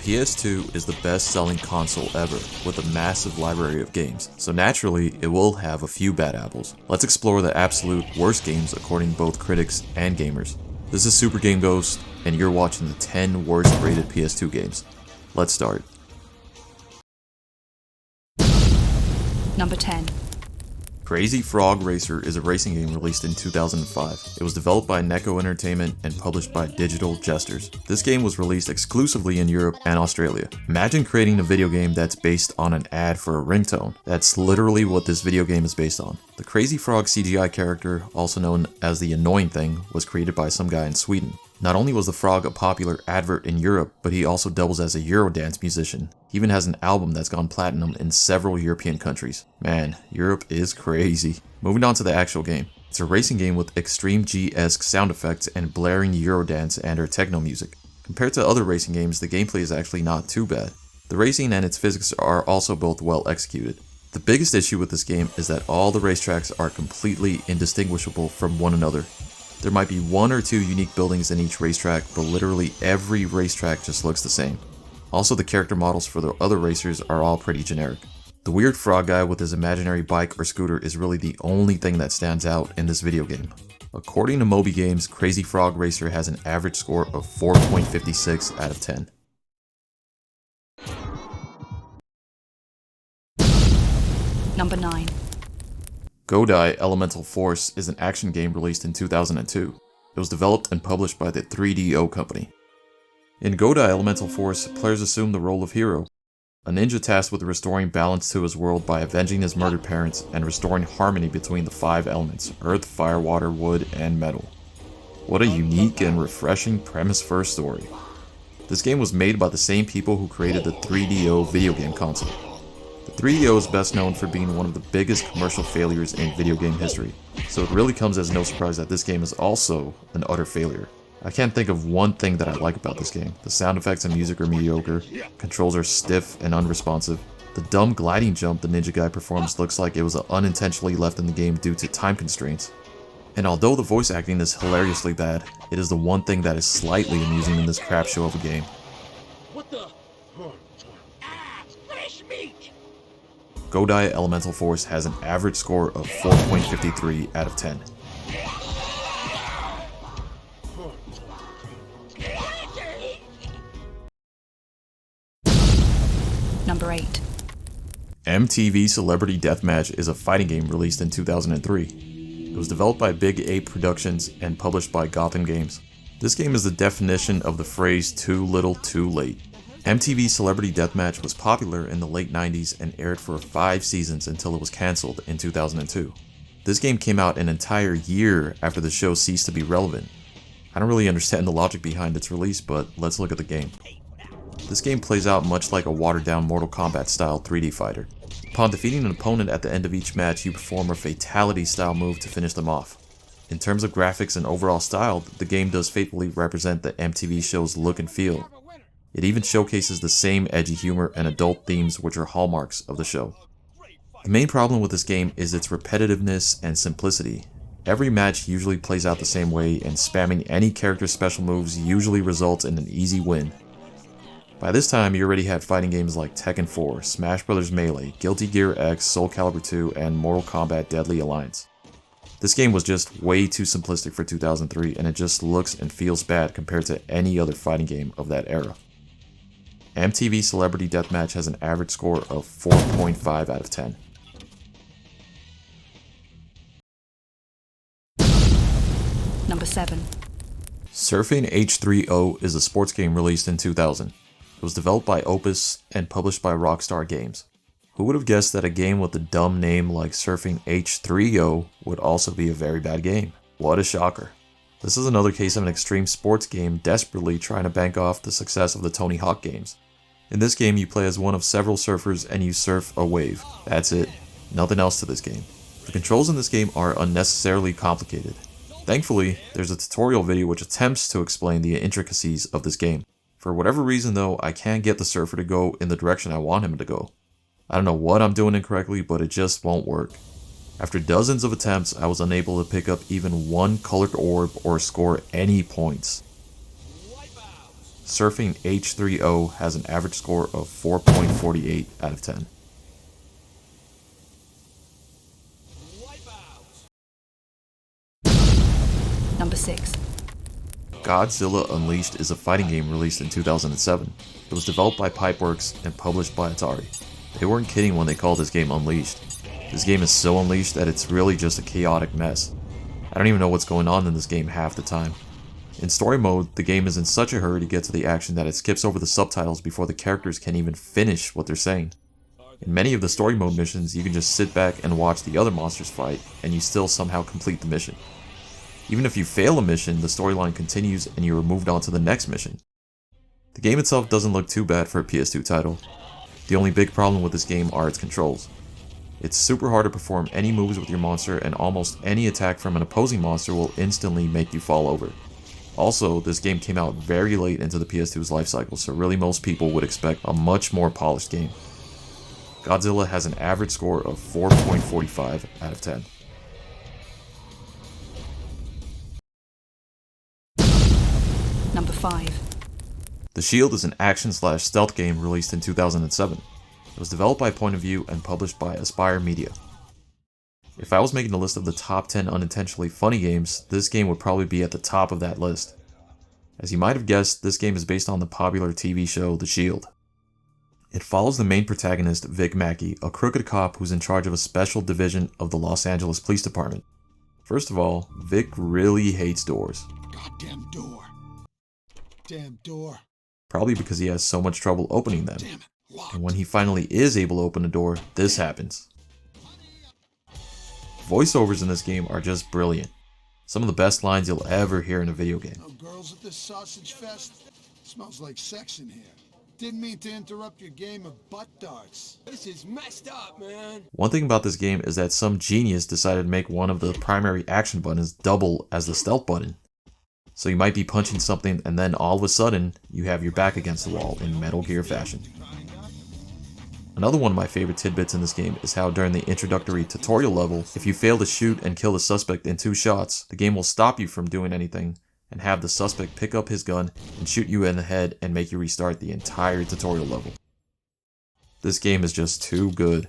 PS2 is the best-selling console ever, with a massive library of games, so naturally, it will have a few bad apples. Let's explore the absolute worst games according to both critics and gamers. This is Super Game Ghost, and you're watching the 10 worst rated PS2 games. Let's start. Number 10. Crazy Frog Racer is a racing game released in 2005. It was developed by Neko Entertainment and published by Digital Jesters. This game was released exclusively in Europe and Australia. Imagine creating a video game that's based on an ad for a ringtone. That's literally what this video game is based on. The Crazy Frog CGI character, also known as the Annoying Thing, was created by some guy in Sweden. Not only was the frog a popular advert in Europe, but he also doubles as a Eurodance musician. He even has an album that's gone platinum in several European countries. Man, Europe is crazy. Moving on to the actual game. It's a racing game with extreme G-esque sound effects and blaring Eurodance and/or techno music. Compared to other racing games, the gameplay is actually not too bad. The racing and its physics are also both well executed. The biggest issue with this game is that all the racetracks are completely indistinguishable from one another. There might be one or two unique buildings in each racetrack, but literally every racetrack just looks the same. Also, the character models for the other racers are all pretty generic. The weird frog guy with his imaginary bike or scooter is really the only thing that stands out in this video game. According to Moby Games, Crazy Frog Racer has an average score of 4.56 out of 10. Number 9. Godai Elemental Force is an action game released in 2002. It was developed and published by the 3DO company. In Godai Elemental Force, players assume the role of hero, a ninja tasked with restoring balance to his world by avenging his murdered parents and restoring harmony between the 5 elements: earth, fire, water, wood, and metal. What a unique and refreshing premise-first story. This game was made by the same people who created the 3DO video game console. The 3DO is best known for being one of the biggest commercial failures in video game history, so it really comes as no surprise that this game is also an utter failure. I can't think of one thing that I like about this game. The sound effects and music are mediocre, controls are stiff and unresponsive. The dumb gliding jump the ninja guy performs looks like it was unintentionally left in the game due to time constraints. And although the voice acting is hilariously bad, it is the one thing that is slightly amusing in this crap show of a game. What the? Fresh meat! Godai Elemental Force has an average score of 4.53 out of 10. Number 8. MTV Celebrity Deathmatch is a fighting game released in 2003. It was developed by Big Ape Productions and published by Gotham Games. This game is the definition of the phrase too little too late. MTV Celebrity Deathmatch was popular in the late 90s and aired for 5 seasons until it was cancelled in 2002. This game came out an entire year after the show ceased to be relevant. I don't really understand the logic behind its release, but let's look at the game. This game plays out much like a watered-down Mortal Kombat style 3D fighter. Upon defeating an opponent at the end of each match, you perform a fatality style move to finish them off. In terms of graphics and overall style, the game does faithfully represent the MTV show's look and feel. It even showcases the same edgy humor and adult themes which are hallmarks of the show. The main problem with this game is its repetitiveness and simplicity. Every match usually plays out the same way, and spamming any character's special moves usually results in an easy win. By this time, you already had fighting games like Tekken 4, Smash Bros. Melee, Guilty Gear X, Soul Calibur 2, and Mortal Kombat Deadly Alliance. This game was just way too simplistic for 2003, and it just looks and feels bad compared to any other fighting game of that era. MTV Celebrity Deathmatch has an average score of 4.5 out of 10. Number 7. Surfing H3O is a sports game released in 2000. It was developed by Opus and published by Rockstar Games. Who would have guessed that a game with a dumb name like Surfing H3O would also be a very bad game? What a shocker. This is another case of an extreme sports game desperately trying to bank off the success of the Tony Hawk games. In this game, you play as one of several surfers and you surf a wave. That's it. Nothing else to this game. The controls in this game are unnecessarily complicated. Thankfully, there's a tutorial video which attempts to explain the intricacies of this game. For whatever reason though, I can't get the surfer to go in the direction I want him to go. I don't know what I'm doing incorrectly, but it just won't work. After dozens of attempts, I was unable to pick up even one colored orb or score any points. Surfing H3O has an average score of 4.48 out of 10. Number 6. Godzilla Unleashed is a fighting game released in 2007. It was developed by Pipeworks and published by Atari. They weren't kidding when they called this game Unleashed. This game is so unleashed that it's really just a chaotic mess. I don't even know what's going on in this game half the time. In story mode, the game is in such a hurry to get to the action that it skips over the subtitles before the characters can even finish what they're saying. In many of the story mode missions, you can just sit back and watch the other monsters fight, and you still somehow complete the mission. Even if you fail a mission, the storyline continues and you are moved on to the next mission. The game itself doesn't look too bad for a PS2 title. The only big problem with this game are its controls. It's super hard to perform any moves with your monster, and almost any attack from an opposing monster will instantly make you fall over. Also, this game came out very late into the PS2's lifecycle, so really most people would expect a much more polished game. Godzilla has an average score of 4.45 out of 10. Number 5. The Shield is an action/stealth game released in 2007. It was developed by Point of View and published by Aspyr Media. If I was making a list of the top 10 unintentionally funny games, this game would probably be at the top of that list. As you might have guessed, this game is based on the popular TV show The Shield. It follows the main protagonist, Vic Mackey, a crooked cop who's in charge of a special division of the Los Angeles Police Department. First of all, Vic really hates doors. Goddamn door. Damn door. Probably because he has so much trouble opening them. Damn it. Locked. And when he finally is able to open a door, this happens. Voiceovers in this game are just brilliant. Some of the best lines you'll ever hear in a video game. No girls at this sausage fest? Smells like sex in here. Didn't mean to interrupt your game of butt darts. This is messed up, man. One thing about this game is that some genius decided to make one of the primary action buttons double as the stealth button. So you might be punching something and then all of a sudden, you have your back against the wall in Metal Gear fashion. Another one of my favorite tidbits in this game is how during the introductory tutorial level, if you fail to shoot and kill the suspect in 2 shots, the game will stop you from doing anything and have the suspect pick up his gun and shoot you in the head and make you restart the entire tutorial level. This game is just too good.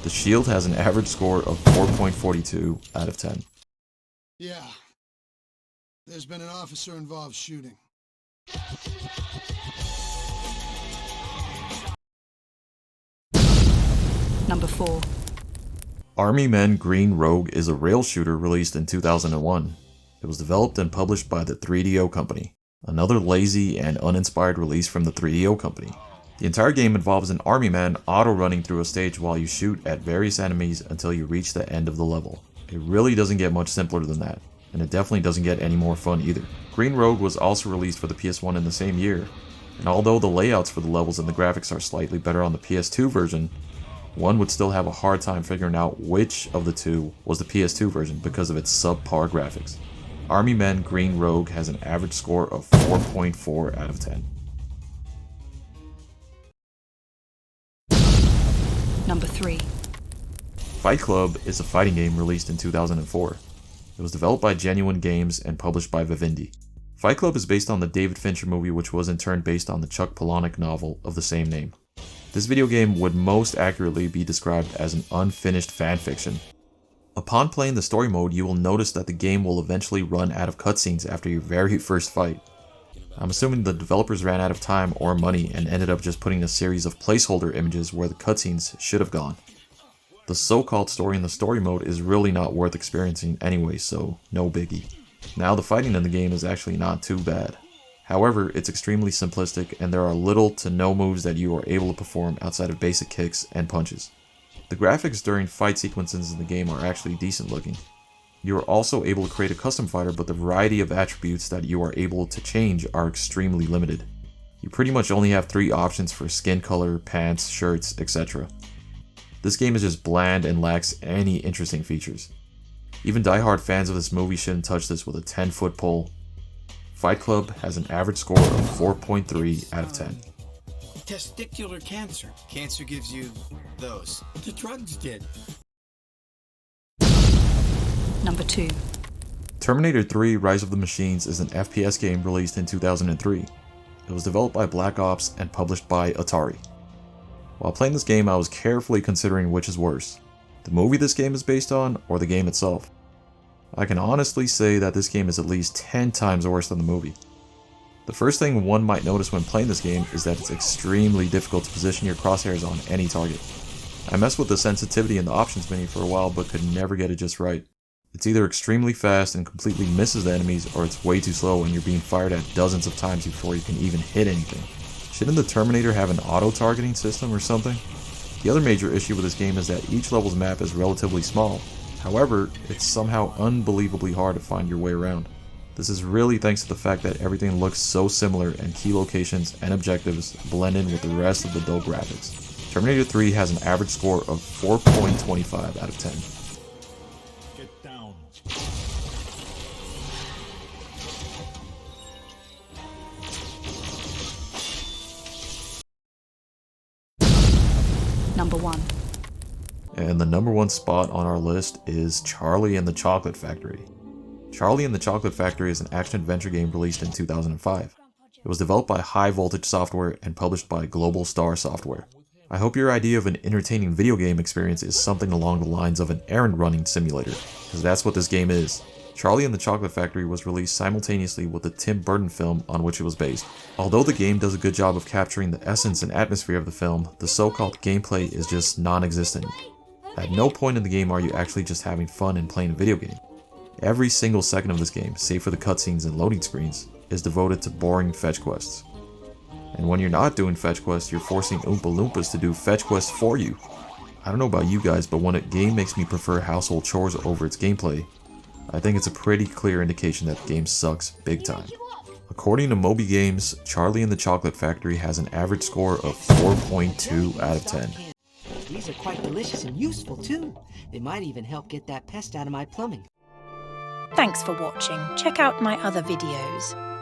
The Shield has an average score of 4.42 out of 10. Yeah. There's been an officer-involved shooting. Number 4. Army Men Green Rogue is a rail shooter released in 2001. It was developed and published by the 3DO Company. Another lazy and uninspired release from the 3DO Company. The entire game involves an army man auto-running through a stage while you shoot at various enemies until you reach the end of the level. It really doesn't get much simpler than that, and it definitely doesn't get any more fun either. Green Rogue was also released for the PS1 in the same year, and although the layouts for the levels and the graphics are slightly better on the PS2 version, one would still have a hard time figuring out which of the two was the PS2 version because of its subpar graphics. Army Men Green Rogue has an average score of 4.4 out of 10. Number 3. Fight Club is a fighting game released in 2004. It was developed by Genuine Games and published by Vivendi. Fight Club is based on the David Fincher movie, which was in turn based on the Chuck Palahniuk novel of the same name. This video game would most accurately be described as an unfinished fanfiction. Upon playing the story mode, you will notice that the game will eventually run out of cutscenes after your very first fight. I'm assuming the developers ran out of time or money and ended up just putting a series of placeholder images where the cutscenes should have gone. The so-called story in the story mode is really not worth experiencing anyway, so no biggie. Now the fighting in the game is actually not too bad. However, it's extremely simplistic and there are little to no moves that you are able to perform outside of basic kicks and punches. The graphics during fight sequences in the game are actually decent looking. You are also able to create a custom fighter, but the variety of attributes that you are able to change are extremely limited. You pretty much only have 3 options for skin color, pants, shirts, etc. This game is just bland and lacks any interesting features. Even diehard fans of this movie shouldn't touch this with a 10-foot pole. Fight Club has an average score of 4.3 out of 10. Testicular cancer. Cancer gives you those. The drugs did. Number 2. Terminator 3 Rise of the Machines is an FPS game released in 2003. It was developed by Black Ops and published by Atari. While playing this game, I was carefully considering which is worse, the movie this game is based on or the game itself. I can honestly say that this game is at least 10 times worse than the movie. The first thing one might notice when playing this game is that it's extremely difficult to position your crosshairs on any target. I messed with the sensitivity in the options menu for a while but could never get it just right. It's either extremely fast and completely misses the enemies, or it's way too slow and you're being fired at dozens of times before you can even hit anything. Shouldn't the Terminator have an auto-targeting system or something? The other major issue with this game is that each level's map is relatively small. However, it's somehow unbelievably hard to find your way around. This is really thanks to the fact that everything looks so similar and key locations and objectives blend in with the rest of the dull graphics. Terminator 3 has an average score of 4.25 out of 10. Get down. Number 1. And the number one spot on our list is Charlie and the Chocolate Factory. Charlie and the Chocolate Factory is an action-adventure game released in 2005. It was developed by High Voltage Software and published by Global Star Software. I hope your idea of an entertaining video game experience is something along the lines of an errand-running simulator, because that's what this game is. Charlie and the Chocolate Factory was released simultaneously with the Tim Burton film on which it was based. Although the game does a good job of capturing the essence and atmosphere of the film, the so-called gameplay is just non-existent. At no point in the game are you actually just having fun and playing a video game. Every single second of this game, save for the cutscenes and loading screens, is devoted to boring fetch quests. And when you're not doing fetch quests, you're forcing Oompa Loompas to do fetch quests for you. I don't know about you guys, but when a game makes me prefer household chores over its gameplay, I think it's a pretty clear indication that the game sucks big time. According to Moby Games, Charlie and the Chocolate Factory has an average score of 4.2 out of 10. These are quite delicious and useful too. They might even help get that pest out of my plumbing. Thanks for watching. Check out my other videos.